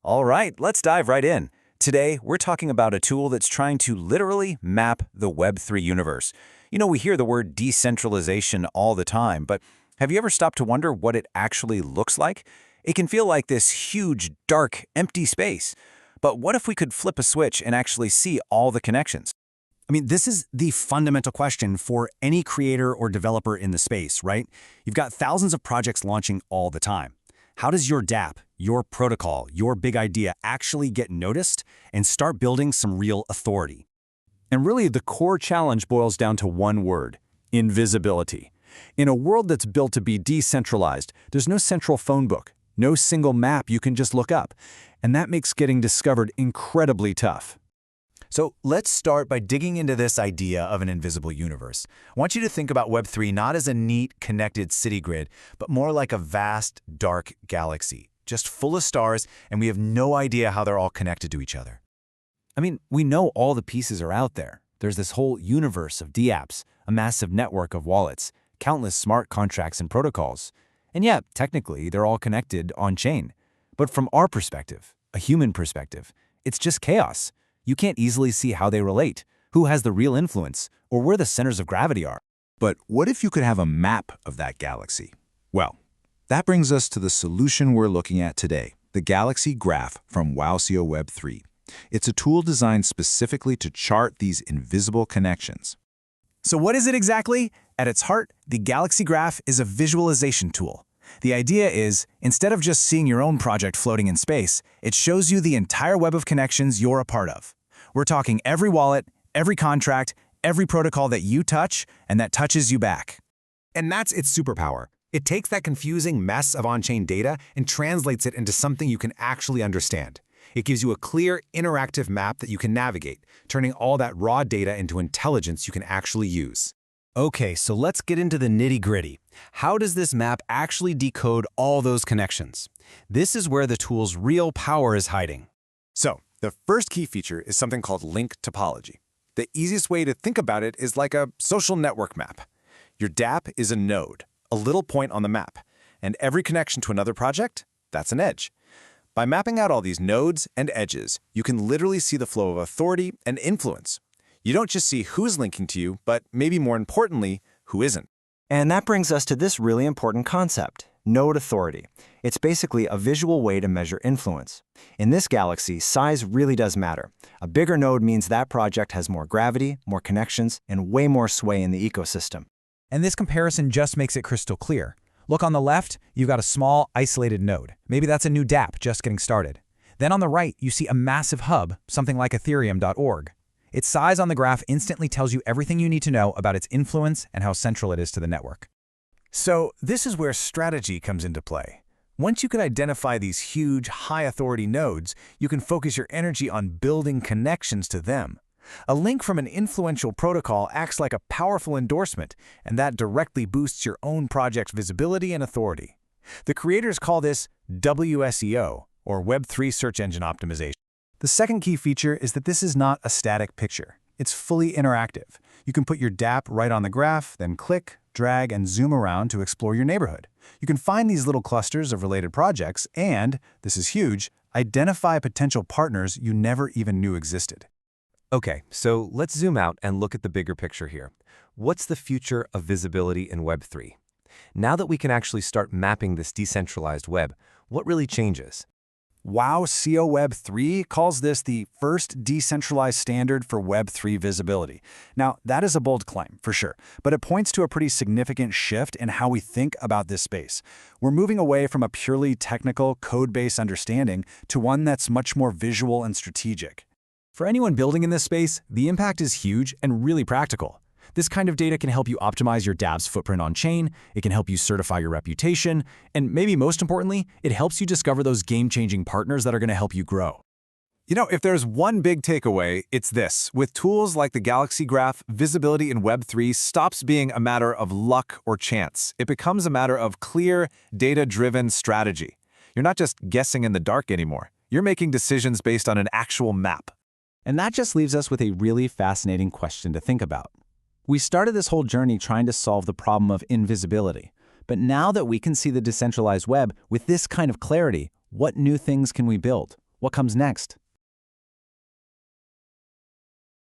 All right, let's dive right in. Today, we're talking about a tool that's trying to literally map the Web3 universe. We hear the word decentralization all the time, but have you ever stopped to wonder what it actually looks like? It can feel like this huge, dark, empty space. But what if we could flip a switch and actually see all the connections? This is the fundamental question for any creator or developer in the space, right? You've got thousands of projects launching all the time. How does your dApp, your protocol, your big idea actually get noticed and start building some real authority? And really, the core challenge boils down to one word: invisibility. In a world that's built to be decentralized, there's no central phone book, no single map you can just look up, and that makes getting discovered incredibly tough. So let's start by digging into this idea of an invisible universe. I want you to think about Web3 not as a neat, connected city grid, but more like a vast, dark galaxy, just full of stars, and we have no idea how they're all connected to each other. We know all the pieces are out there. There's this whole universe of dApps, a massive network of wallets, countless smart contracts and protocols. And yeah, technically, they're all connected on-chain. But from our perspective, a human perspective, it's just chaos. You can't easily see how they relate, who has the real influence, or where the centers of gravity are. But what if you could have a map of that galaxy? Well, that brings us to the solution we're looking at today, the Galaxy Graph from Wow SEO Web3. It's a tool designed specifically to chart these invisible connections. So what is it exactly? At its heart, the Galaxy Graph is a visualization tool. The idea is, instead of just seeing your own project floating in space, it shows you the entire web of connections you're a part of. We're talking every wallet, every contract, every protocol that you touch and that touches you back. And that's its superpower. It takes that confusing mess of on-chain data and translates it into something you can actually understand. It gives you a clear, interactive map that you can navigate, turning all that raw data into intelligence you can actually use. Okay, so let's get into the nitty-gritty. How does this map actually decode all those connections? This is where the tool's real power is hiding. So, the first key feature is something called link topology. The easiest way to think about it is like a social network map. Your dApp is a node, a little point on the map, and every connection to another project, that's an edge. By mapping out all these nodes and edges, you can literally see the flow of authority and influence. You don't just see who's linking to you, but maybe more importantly, who isn't. And that brings us to this really important concept, node authority. It's basically a visual way to measure influence. In this galaxy, size really does matter. A bigger node means that project has more gravity, more connections, and way more sway in the ecosystem. And this comparison just makes it crystal clear. Look on the left, you've got a small, isolated node. Maybe that's a new dApp just getting started. Then on the right, you see a massive hub, something like ethereum.org. Its size on the graph instantly tells you everything you need to know about its influence and how central it is to the network. So this is where strategy comes into play. Once you can identify these huge, high-authority nodes, you can focus your energy on building connections to them. A link from an influential protocol acts like a powerful endorsement, and that directly boosts your own project's visibility and authority. The creators call this WSEO, or Web3 Search Engine Optimization. The second key feature is that this is not a static picture. It's fully interactive. You can put your dApp right on the graph, then click, drag, and zoom around to explore your neighborhood. You can find these little clusters of related projects and, this is huge, identify potential partners you never even knew existed. Okay, so let's zoom out and look at the bigger picture here. What's the future of visibility in Web3? Now that we can actually start mapping this decentralized web, what really changes? Wow SEO Web3 calls this the first decentralized standard for Web3 visibility. Now, that is a bold claim, for sure, but it points to a pretty significant shift in how we think about this space. We're moving away from a purely technical, code-based understanding to one that's much more visual and strategic. For anyone building in this space, the impact is huge and really practical. This kind of data can help you optimize your dApp's footprint on-chain, it can help you certify your reputation, and maybe most importantly, it helps you discover those game-changing partners that are going to help you grow. If there's one big takeaway, it's this. With tools like the Galaxy Graph, visibility in Web3 stops being a matter of luck or chance. It becomes a matter of clear, data-driven strategy. You're not just guessing in the dark anymore. You're making decisions based on an actual map. And that just leaves us with a really fascinating question to think about. We started this whole journey trying to solve the problem of invisibility. But now that we can see the decentralized web with this kind of clarity, what new things can we build? What comes next?